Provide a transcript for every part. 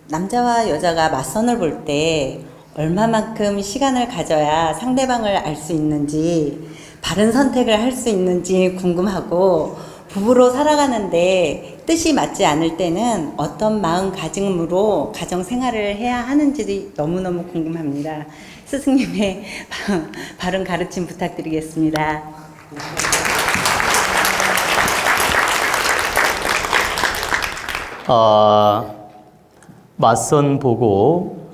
남자와 여자가 맞선을 볼 때 얼마만큼 시간을 가져야 상대방을 알 수 있는지, 바른 선택을 할 수 있는지 궁금하고, 부부로 살아가는데 뜻이 맞지 않을 때는 어떤 마음가짐으로 가정 생활을 해야 하는지 너무너무 궁금합니다. 스승님의 바른 가르침 부탁드리겠습니다. 맞선 보고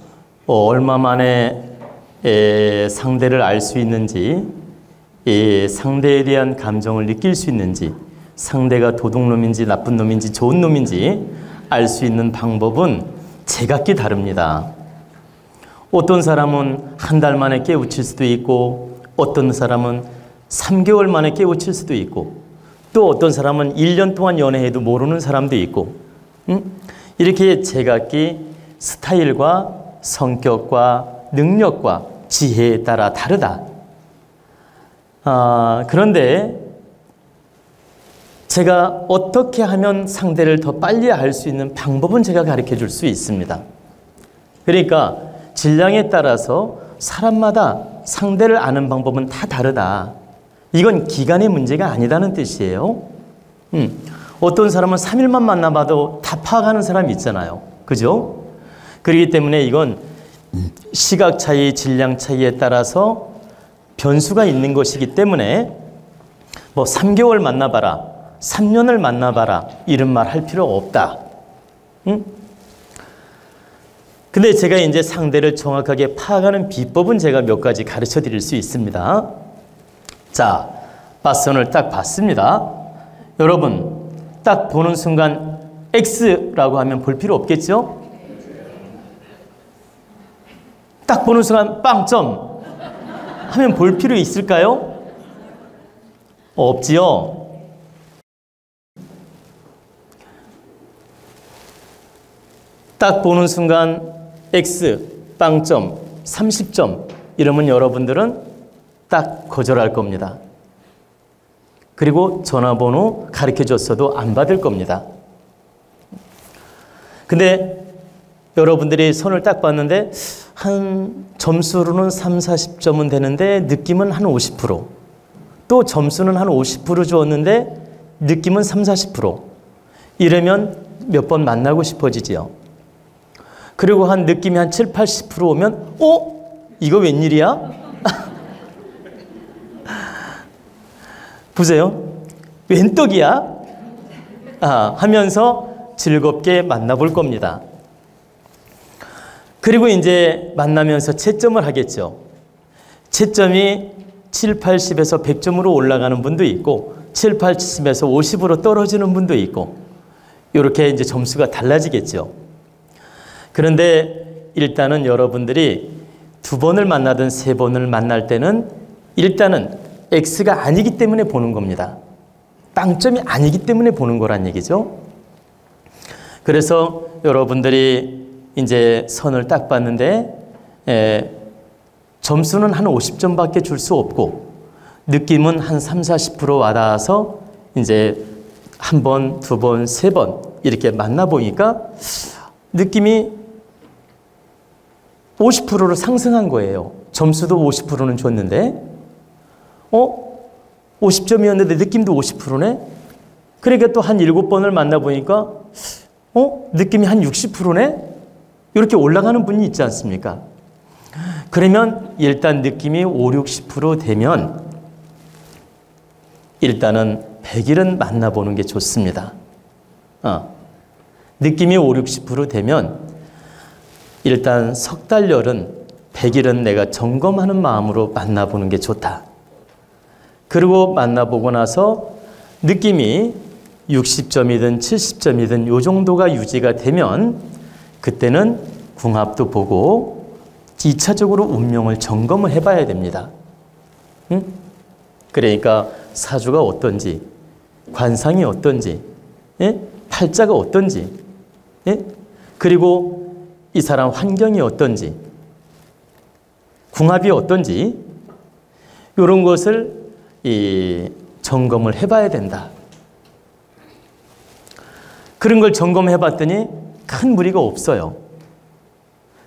얼마 만에 상대를 알 수 있는지, 상대에 대한 감정을 느낄 수 있는지, 상대가 도둑놈인지 나쁜 놈인지 좋은 놈인지 알 수 있는 방법은 제각기 다릅니다. 어떤 사람은 한 달 만에 깨우칠 수도 있고, 어떤 사람은 3개월 만에 깨우칠 수도 있고, 또 어떤 사람은 1년 동안 연애해도 모르는 사람도 있고, 이렇게 제각기 스타일과 성격과 능력과 지혜에 따라 다르다. 그런데 제가 어떻게 하면 상대를 더 빨리 알 수 있는 방법은 제가 가르쳐 줄 수 있습니다. 그러니까 질량에 따라서 사람마다 상대를 아는 방법은 다 다르다. 이건 기간의 문제가 아니라는 뜻이에요. 어떤 사람은 3일만 만나봐도 다 파악하는 사람이 있잖아요. 그죠? 그렇기 때문에 이건 시각 차이, 질량 차이에 따라서 변수가 있는 것이기 때문에 뭐 3개월 만나봐라, 3년을 만나봐라 이런 말 할 필요 없다. 근데 제가 이제 상대를 정확하게 파악하는 비법은 제가 몇 가지 가르쳐 드릴 수 있습니다. 자, 맞선을 딱 봤습니다. 여러분, 딱 보는 순간 X라고 하면 볼 필요 없겠죠? 딱 보는 순간 빵점 하면 볼 필요 있을까요? 없지요? 딱 보는 순간 X, 빵점, 30점 이러면 여러분들은 딱 거절할 겁니다. 그리고 전화번호 가르쳐줬어도 안 받을 겁니다. 근데 여러분들이 선을 딱 봤는데 한 점수로는 3, 40점은 되는데 느낌은 한 50%, 또 점수는 한 50% 주었는데 느낌은 3, 40%. 이러면 몇 번 만나고 싶어지지요. 그리고 한 느낌이 한 7, 80% 오면 이거 웬일이야? 보세요. 웬 떡이야? 하면서 즐겁게 만나볼 겁니다. 그리고 이제 만나면서 채점을 하겠죠. 채점이 7, 80에서 100점으로 올라가는 분도 있고 7, 80에서 50으로 떨어지는 분도 있고 이렇게 이제 점수가 달라지겠죠. 그런데 일단은 여러분들이 2번을 만나든 3번을 만날 때는 일단은 X가 아니기 때문에 보는 겁니다. 빵점이 아니기 때문에 보는 거란 얘기죠. 그래서 여러분들이 이제 선을 딱 봤는데 점수는 한 50점밖에 줄 수 없고 느낌은 한 3, 40% 와닿아서 이제 1번, 2번, 3번 이렇게 만나보니까 느낌이 50%로 상승한 거예요. 점수도 50%는 줬는데 50점이었는데 느낌도 50%네? 그러니까 또 한 7번을 만나보니까 느낌이 한 60%네? 이렇게 올라가는 분이 있지 않습니까? 그러면 일단 느낌이 5, 60% 되면 일단은 100일은 만나보는 게 좋습니다. 느낌이 5, 60% 되면 일단 석 달열은 100일은 내가 점검하는 마음으로 만나보는 게 좋다. 그리고 만나보고 나서 느낌이 60점이든 70점이든 요 정도가 유지가 되면 그때는 궁합도 보고 2차적으로 운명을 점검을 해봐야 됩니다. 그러니까 사주가 어떤지, 관상이 어떤지, 팔자가 어떤지, 그리고 이 사람 환경이 어떤지, 궁합이 어떤지 이런 것을 점검을 해봐야 된다. 그런 걸 점검해 봤더니 큰 무리가 없어요.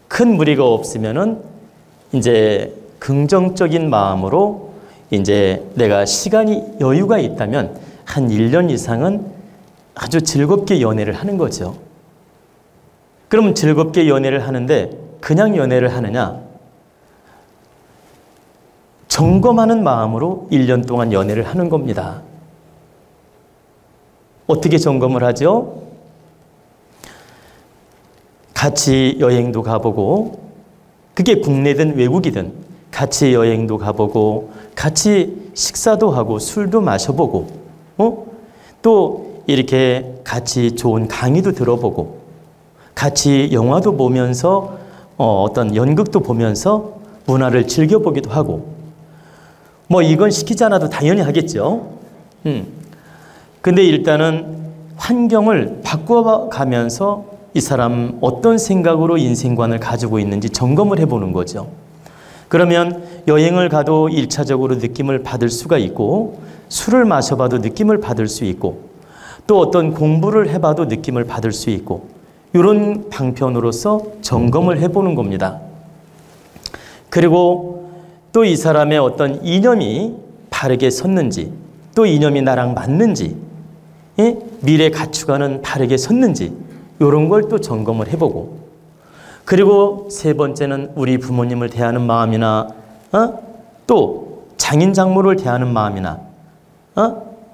큰 무리가 없으면은 이제 긍정적인 마음으로 이제 내가 시간이 여유가 있다면 한 1년 이상은 아주 즐겁게 연애를 하는 거죠. 그러면 즐겁게 연애를 하는데 그냥 연애를 하느냐? 점검하는 마음으로 1년 동안 연애를 하는 겁니다. 어떻게 점검을 하죠? 같이 여행도 가보고, 그게 국내든 외국이든 같이 여행도 가보고, 같이 식사도 하고, 술도 마셔보고, 또 이렇게 같이 좋은 강의도 들어보고, 같이 영화도 보면서 어떤 연극도 보면서 문화를 즐겨보기도 하고, 뭐 이건 시키지 않아도 당연히 하겠죠. 근데 일단은 환경을 바꿔가면서 이 사람 어떤 생각으로 인생관을 가지고 있는지 점검을 해보는 거죠. 그러면 여행을 가도 1차적으로 느낌을 받을 수가 있고, 술을 마셔봐도 느낌을 받을 수 있고, 또 어떤 공부를 해봐도 느낌을 받을 수 있고, 이런 방편으로서 점검을 해보는 겁니다. 그리고 또 이 사람의 어떤 이념이 바르게 섰는지, 또 이념이 나랑 맞는지, 미래 가치관은 바르게 섰는지, 이런 걸 또 점검을 해보고, 그리고 세 번째는 우리 부모님을 대하는 마음이나 또 장인 장모를 대하는 마음이나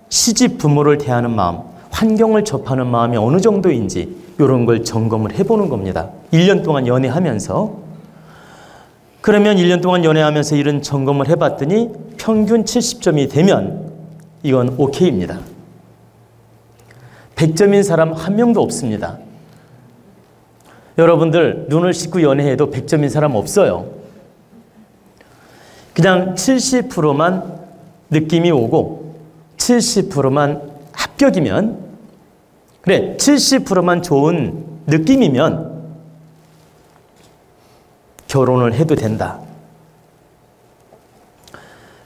시집 부모를 대하는 마음, 환경을 접하는 마음이 어느 정도인지 이런 걸 점검을 해보는 겁니다. 1년 동안 연애하면서. 그러면 1년 동안 연애하면서 이런 점검을 해봤더니 평균 70점이 되면 이건 오케이입니다. 100점인 사람 한 명도 없습니다. 여러분들 눈을 씻고 연애해도 100점인 사람 없어요. 그냥 70%만 느낌이 오고 70%만 합격이면, 그래 70%만 좋은 느낌이면 결혼을 해도 된다.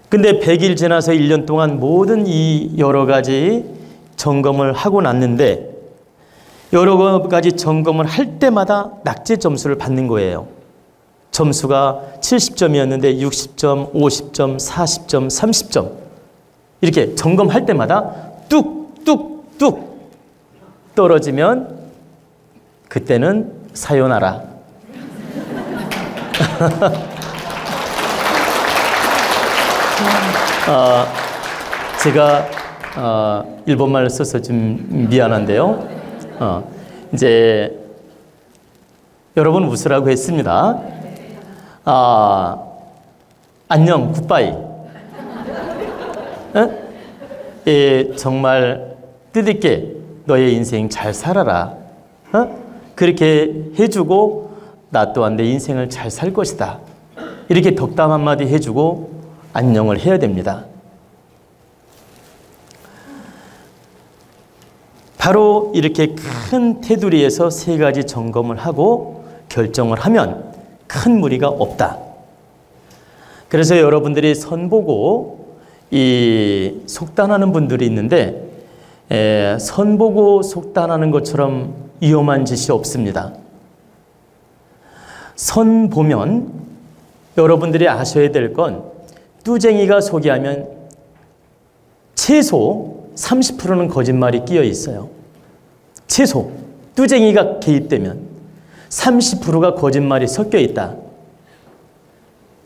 근데 100일 지나서 1년 동안 모든 이 여러 가지 점검을 하고 났는데, 여러 가지 점검을 할 때마다 낙제 점수를 받는 거예요. 점수가 70점이었는데 60점, 50점, 40점, 30점 이렇게 점검할 때마다 뚝뚝뚝 떨어지면 그때는 사요나라. 제가 일본말을 써서 좀 미안한데요. 이제 여러분 웃으라고 했습니다. 안녕, 굿바이. 정말 뜻있게 너의 인생 잘 살아라. 그렇게 해주고 나 또한 내 인생을 잘 살 것이다. 이렇게 덕담 한마디 해주고 안녕을 해야 됩니다. 바로 이렇게 큰 테두리에서 세 가지 점검을 하고 결정을 하면 큰 무리가 없다. 그래서 여러분들이 선보고 이 속단하는 분들이 있는데, 선보고 속단하는 것처럼 위험한 짓이 없습니다. 선 보면 여러분들이 아셔야 될 건, 뚜쟁이가 소개하면 최소 30%는 거짓말이 끼어 있어요. 최소 뚜쟁이가 개입되면 30%가 거짓말이 섞여 있다.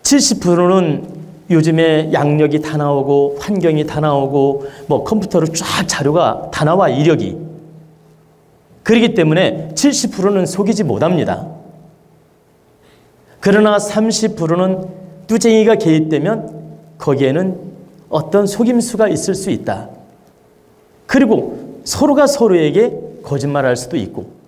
70%는 요즘에 양력이 다 나오고 환경이 다 나오고 뭐 컴퓨터로 쫙 자료가 다 나와, 이력이. 그렇기 때문에 70%는 속이지 못합니다. 그러나 30%는 뚜쟁이가 개입되면 거기에는 어떤 속임수가 있을 수 있다. 그리고 서로가 서로에게 거짓말할 수도 있고,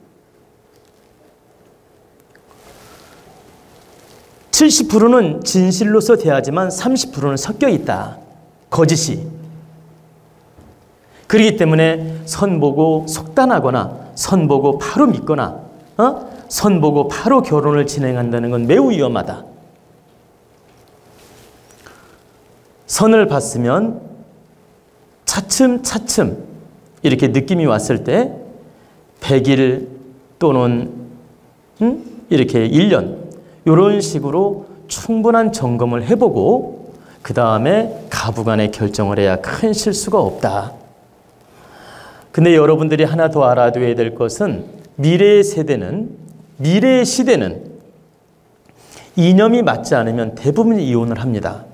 70%는 진실로서 대하지만 30%는 섞여 있다. 거짓이. 그렇기 때문에 선보고 속단하거나 선보고 바로 믿거나 선보고 바로 결혼을 진행한다는 건 매우 위험하다. 선을 봤으면 차츰차츰 이렇게 느낌이 왔을 때 100일 또는 이렇게 1년 이런 식으로 충분한 점검을 해보고 그 다음에 가부간에 결정을 해야 큰 실수가 없다. 근데 여러분들이 하나 더 알아둬야 될 것은 미래의 시대는 이념이 맞지 않으면 대부분 이혼을 합니다.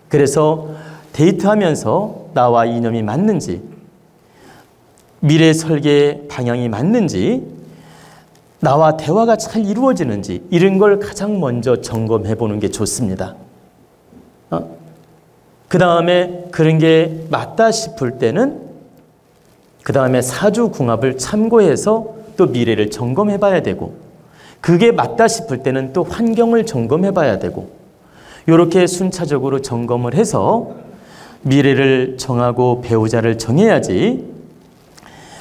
그래서 데이트하면서 나와 이념이 맞는지, 미래 설계 방향이 맞는지, 나와 대화가 잘 이루어지는지 이런 걸 가장 먼저 점검해 보는 게 좋습니다. 그 다음에 그런 게 맞다 싶을 때는 그 다음에 사주궁합을 참고해서 또 미래를 점검해 봐야 되고, 그게 맞다 싶을 때는 또 환경을 점검해 봐야 되고, 이렇게 순차적으로 점검을 해서 미래를 정하고 배우자를 정해야지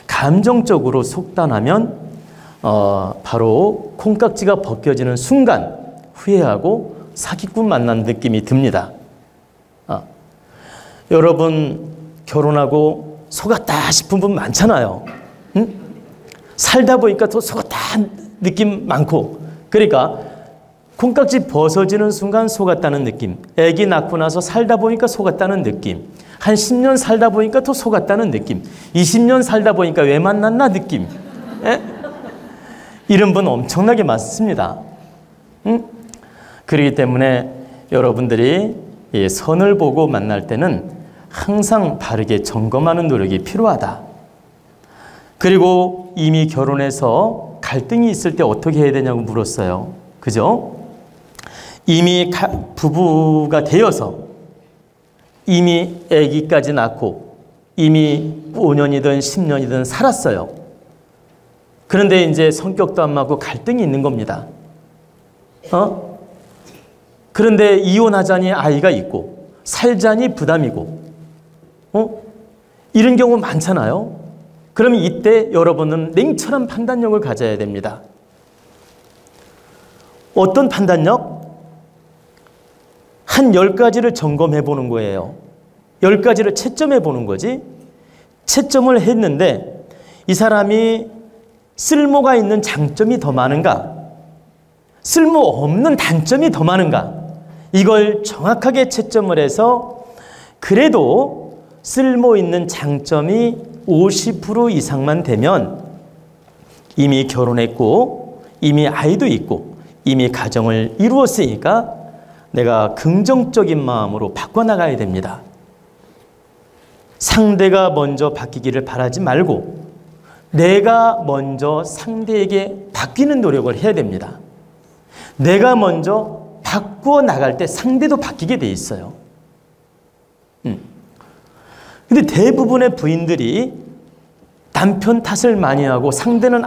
감정적으로 속단하면 바로 콩깍지가 벗겨지는 순간 후회하고 사기꾼 만난 느낌이 듭니다. 여러분 결혼하고 속았다 싶은 분 많잖아요. 응? 살다 보니까 더 속았다 느낌 많고, 그러니까 콩깍지 벗어지는 순간 속았다는 느낌, 아기 낳고 나서 살다 보니까 속았다는 느낌, 한 10년 살다 보니까 더 속았다는 느낌, 20년 살다 보니까 왜 만났나 느낌, 이런 분 엄청나게 많습니다. 그렇기 때문에 여러분들이 선을 보고 만날 때는 항상 바르게 점검하는 노력이 필요하다. 그리고 이미 결혼해서 갈등이 있을 때 어떻게 해야 되냐고 물었어요. 그죠? 이미 부부가 되어서 이미 아기까지 낳고 이미 5년이든 10년이든 살았어요. 그런데 이제 성격도 안 맞고 갈등이 있는 겁니다. 그런데 이혼하자니 아이가 있고 살자니 부담이고 이런 경우 많잖아요. 그러면 이때 여러분은 냉철한 판단력을 가져야 됩니다. 어떤 판단력? 한 10가지를 점검해 보는 거예요. 10가지를 채점해 보는 거지. 채점을 했는데 이 사람이 쓸모가 있는 장점이 더 많은가? 쓸모없는 단점이 더 많은가? 이걸 정확하게 채점을 해서 그래도 쓸모 있는 장점이 50% 이상만 되면 이미 결혼했고 이미 아이도 있고 이미 가정을 이루었으니까 내가 긍정적인 마음으로 바꿔나가야 됩니다. 상대가 먼저 바뀌기를 바라지 말고 내가 먼저 상대에게 바뀌는 노력을 해야 됩니다. 내가 먼저 바꾸어 나갈 때 상대도 바뀌게 돼 있어요. 근데 대부분의 부인들이 남편 탓을 많이 하고 상대는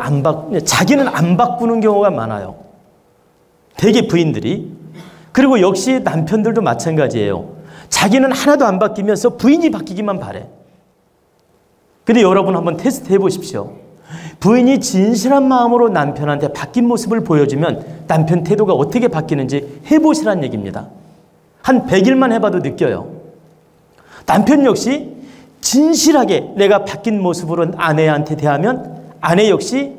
자기는 안 바꾸는 경우가 많아요. 대개 부인들이. 그리고 역시 남편들도 마찬가지예요. 자기는 하나도 안 바뀌면서 부인이 바뀌기만 바래. 근데 여러분 한번 테스트 해보십시오. 부인이 진실한 마음으로 남편한테 바뀐 모습을 보여주면 남편 태도가 어떻게 바뀌는지 해보시란 얘기입니다. 한 100일만 해봐도 느껴요. 남편 역시 진실하게 내가 바뀐 모습으로 아내한테 대하면 아내 역시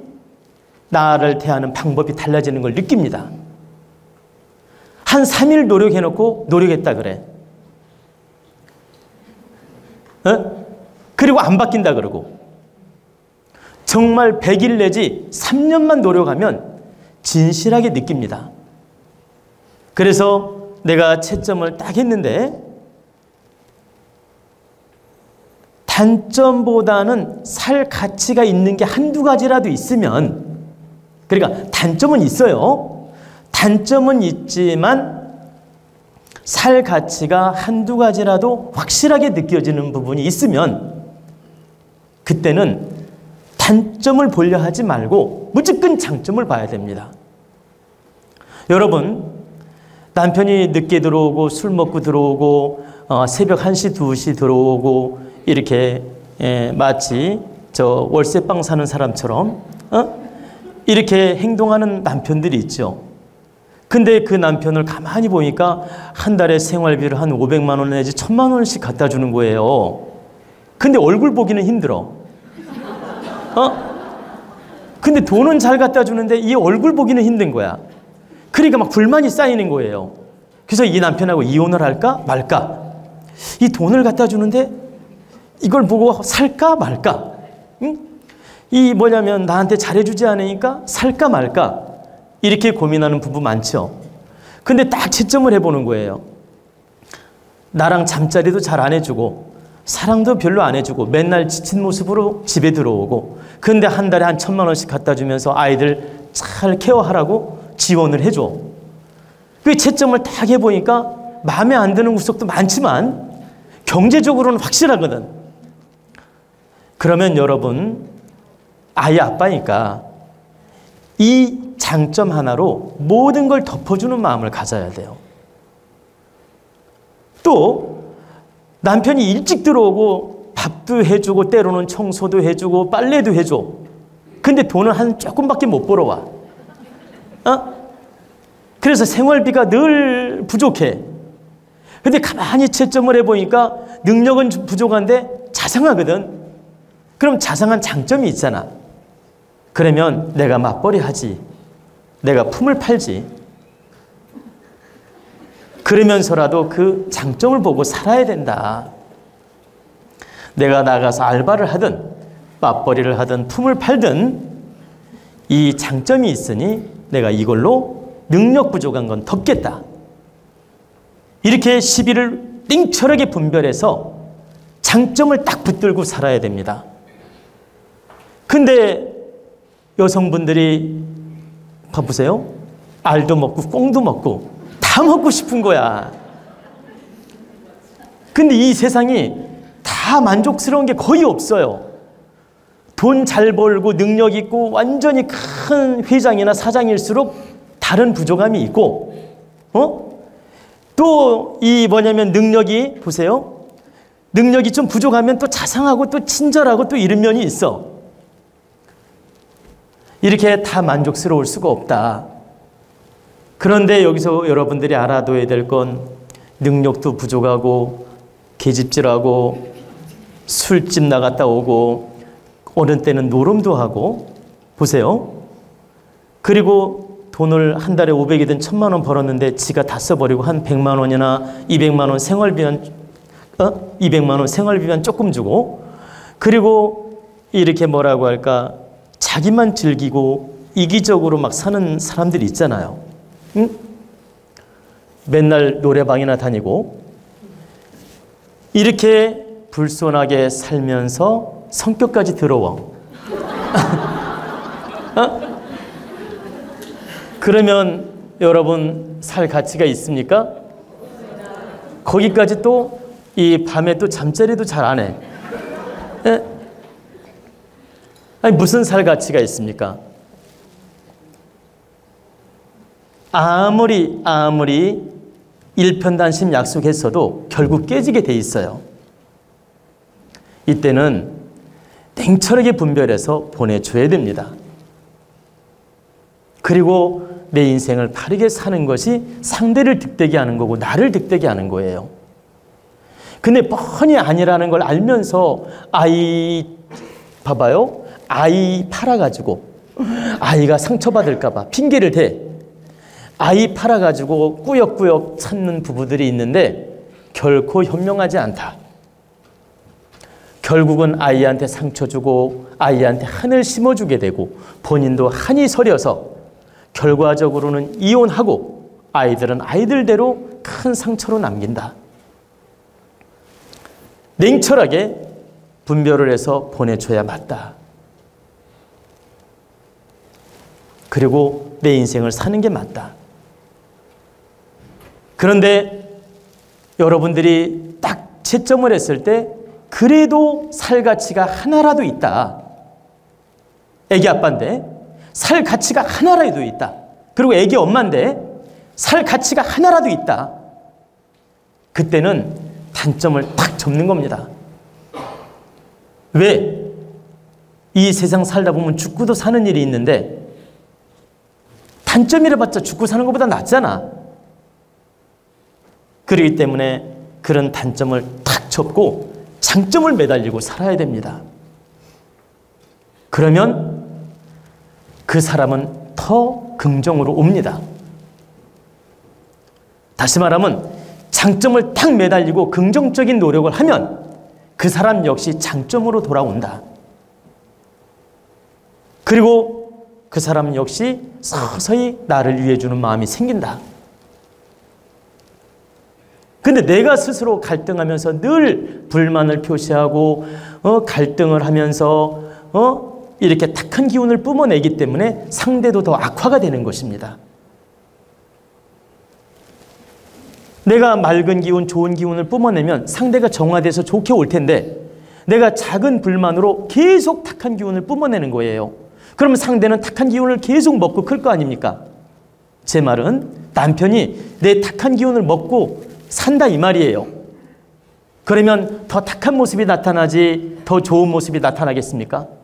나를 대하는 방법이 달라지는 걸 느낍니다. 한 3일 노력해놓고 노력했다 그래. 그리고 안 바뀐다 그러고. 정말 100일 내지 3년만 노력하면 진실하게 느낍니다. 그래서 내가 채점을 딱 했는데 단점보다는 살 가치가 있는 게 한두 가지라도 있으면, 그러니까 단점은 있어요. 단점은 있지만 살 가치가 한두 가지라도 확실하게 느껴지는 부분이 있으면 그때는 단점을 보려 하지 말고 무조건 장점을 봐야 됩니다. 여러분, 남편이 늦게 들어오고 술 먹고 들어오고 새벽 1시, 2시 들어오고 이렇게 마치 저 월세방 사는 사람처럼 이렇게 행동하는 남편들이 있죠. 근데 그 남편을 가만히 보니까 한 달에 생활비를 한 500만 원 내지 1000만 원씩 갖다 주는 거예요. 근데 얼굴 보기는 힘들어. 근데 돈은 잘 갖다 주는데 이 얼굴 보기는 힘든 거야. 그러니까 막 불만이 쌓이는 거예요. 그래서 이 남편하고 이혼을 할까 말까. 이 돈을 갖다 주는데 이걸 보고 살까 말까. 응? 이 뭐냐면 나한테 잘해주지 않으니까 살까 말까. 이렇게 고민하는 부부 많죠. 근데 딱 채점을 해보는 거예요. 나랑 잠자리도 잘 안 해주고 사랑도 별로 안 해주고 맨날 지친 모습으로 집에 들어오고, 근데 한 달에 한 1,000만 원씩 갖다 주면서 아이들 잘 케어하라고 지원을 해줘. 그 채점을 딱 해보니까 마음에 안 드는 구석도 많지만 경제적으로는 확실하거든. 그러면 여러분, 아이 아빠니까 이 장점 하나로 모든 걸 덮어주는 마음을 가져야 돼요. 또 남편이 일찍 들어오고 밥도 해주고 때로는 청소도 해주고 빨래도 해줘. 근데 돈은 한 조금밖에 못 벌어와. 그래서 생활비가 늘 부족해. 근데 가만히 채점을 해보니까 능력은 부족한데 자상하거든. 그럼 자상한 장점이 있잖아. 그러면 내가 맞벌이 하지. 내가 품을 팔지. 그러면서라도 그 장점을 보고 살아야 된다. 내가 나가서 알바를 하든 맞벌이를 하든 품을 팔든 이 장점이 있으니 내가 이걸로 능력 부족한 건 덮겠다. 이렇게 시비를 띵철하게 분별해서 장점을 딱 붙들고 살아야 됩니다. 근데 여성분들이 봐보세요. 알도 먹고 꽁도 먹고 다 먹고 싶은 거야. 근데 이 세상이 다 만족스러운 게 거의 없어요. 돈 잘 벌고 능력 있고 완전히 큰 회장이나 사장일수록 다른 부족함이 있고, 또 이 뭐냐면 능력이, 보세요. 능력이 좀 부족하면 또 자상하고 또 친절하고 또 이런 면이 있어. 이렇게 다 만족스러울 수가 없다. 그런데 여기서 여러분들이 알아둬야 될 건 능력도 부족하고 계집질하고 술집 나갔다 오고 어느 때는 노름도 하고, 보세요. 그리고 돈을 한 달에 500이든 1,000만 원 벌었는데 지가 다 써버리고 한 100만 원이나 200만 원 생활비만 200만 원 생활비만 조금 주고, 그리고 이렇게 뭐라고 할까, 자기만 즐기고 이기적으로 막 사는 사람들이 있잖아요. 응? 맨날 노래방이나 다니고 이렇게 불손하게 살면서 성격까지 더러워. 그러면 여러분 살 가치가 있습니까? 거기까지 또 이 밤에 또 잠자리도 잘 안 해. 아니 무슨 살 가치가 있습니까? 아무리 일편단심 약속했어도 결국 깨지게 돼 있어요. 이때는 냉철하게 분별해서 보내줘야 됩니다. 그리고 내 인생을 바르게 사는 것이 상대를 득되게 하는 거고 나를 득되게 하는 거예요. 근데 뻔히 아니라는 걸 알면서 봐봐요. 아이 팔아가지고 아이가 상처받을까 봐 핑계를 대. 아이 팔아가지고 꾸역꾸역 찾는 부부들이 있는데 결코 현명하지 않다. 결국은 아이한테 상처 주고 아이한테 한을 심어주게 되고 본인도 한이 서려서 결과적으로는 이혼하고 아이들은 아이들대로 큰 상처로 남긴다. 냉철하게 분별을 해서 보내줘야 맞다. 그리고 내 인생을 사는 게 맞다. 그런데 여러분들이 딱 채점을 했을 때 그래도 살 가치가 하나라도 있다. 애기 아빠인데 살 가치가 하나라도 있다. 그리고 애기 엄마인데 살 가치가 하나라도 있다. 그때는 단점을 탁 접는 겁니다. 왜? 이 세상 살다 보면 죽고도 사는 일이 있는데 단점이라봤자 죽고 사는 것보다 낫잖아. 그렇기 때문에 그런 단점을 탁 접고 장점을 매달리고 살아야 됩니다. 그러면 그 사람은 더 긍정으로 옵니다. 다시 말하면 장점을 딱 매달리고 긍정적인 노력을 하면 그 사람 역시 장점으로 돌아온다. 그리고 그 사람 역시 서서히 나를 위해 주는 마음이 생긴다. 근데 내가 스스로 갈등하면서 늘 불만을 표시하고 갈등을 하면서 이렇게 탁한 기운을 뿜어내기 때문에 상대도 더 악화가 되는 것입니다. 내가 맑은 기운, 좋은 기운을 뿜어내면 상대가 정화돼서 좋게 올 텐데 내가 작은 불만으로 계속 탁한 기운을 뿜어내는 거예요. 그러면 상대는 탁한 기운을 계속 먹고 클 거 아닙니까? 제 말은 남편이 내 탁한 기운을 먹고 산다 이 말이에요. 그러면 더 탁한 모습이 나타나지 더 좋은 모습이 나타나겠습니까?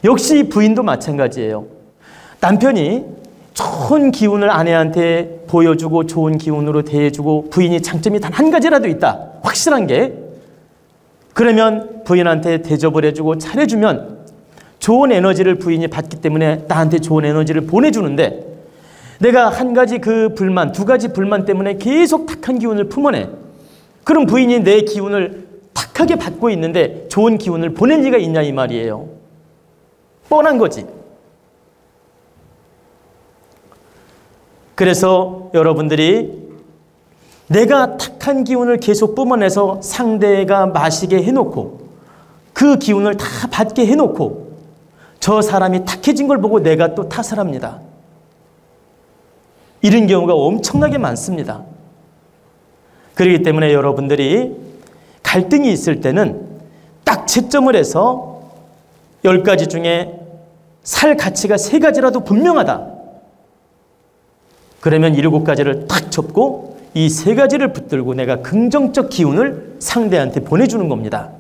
역시 부인도 마찬가지예요. 남편이 좋은 기운을 아내한테 보여주고 좋은 기운으로 대해주고 부인이 장점이 단 한 가지라도 있다. 확실한 게. 그러면 부인한테 대접을 해주고 잘해주면 좋은 에너지를 부인이 받기 때문에 나한테 좋은 에너지를 보내주는데 내가 한 가지 그 불만, 두 가지 불만 때문에 계속 탁한 기운을 품어내. 그럼 부인이 내 기운을 탁하게 받고 있는데 좋은 기운을 보낼 리가 있냐 이 말이에요. 뻔한 거지. 그래서 여러분들이 내가 탁한 기운을 계속 뿜어내서 상대가 마시게 해놓고 그 기운을 다 받게 해놓고 저 사람이 탁해진 걸 보고 내가 또 탓을 합니다. 이런 경우가 엄청나게 많습니다. 그렇기 때문에 여러분들이 갈등이 있을 때는 딱 채점을 해서 10가지 중에 살 가치가 3가지라도 분명하다. 그러면 7가지를 딱 접고 이 3가지를 붙들고 내가 긍정적 기운을 상대한테 보내주는 겁니다.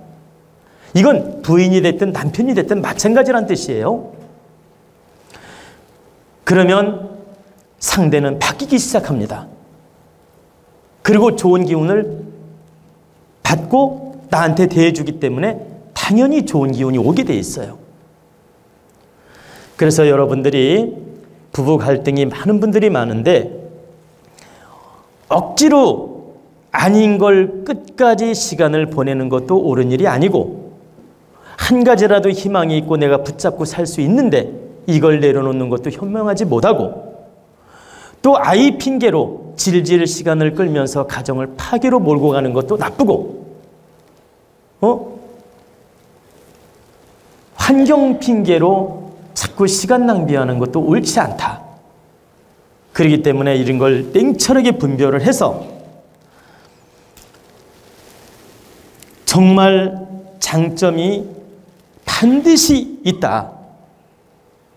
이건 부인이 됐든 남편이 됐든 마찬가지란 뜻이에요. 그러면 상대는 바뀌기 시작합니다. 그리고 좋은 기운을 받고 나한테 대해주기 때문에 당연히 좋은 기운이 오게 돼 있어요. 그래서 여러분들이 부부 갈등이 많은 분들이 많은데 억지로 아닌 걸 끝까지 시간을 보내는 것도 옳은 일이 아니고 한 가지라도 희망이 있고 내가 붙잡고 살 수 있는데 이걸 내려놓는 것도 현명하지 못하고 또 아이 핑계로 질질 시간을 끌면서 가정을 파괴로 몰고 가는 것도 나쁘고 환경 핑계로 자꾸 시간 낭비하는 것도 옳지 않다. 그렇기 때문에 이런 걸 냉철하게 분별을 해서 정말 장점이 반드시 있다.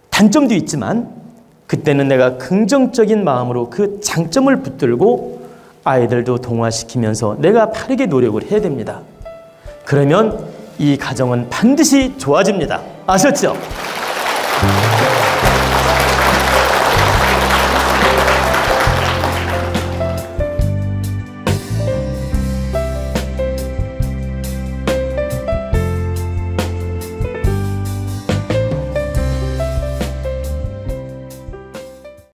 단점도 있지만 그때는 내가 긍정적인 마음으로 그 장점을 붙들고 아이들도 동화시키면서 내가 바르게 노력을 해야 됩니다. 그러면 이 가정은 반드시 좋아집니다. 아셨죠?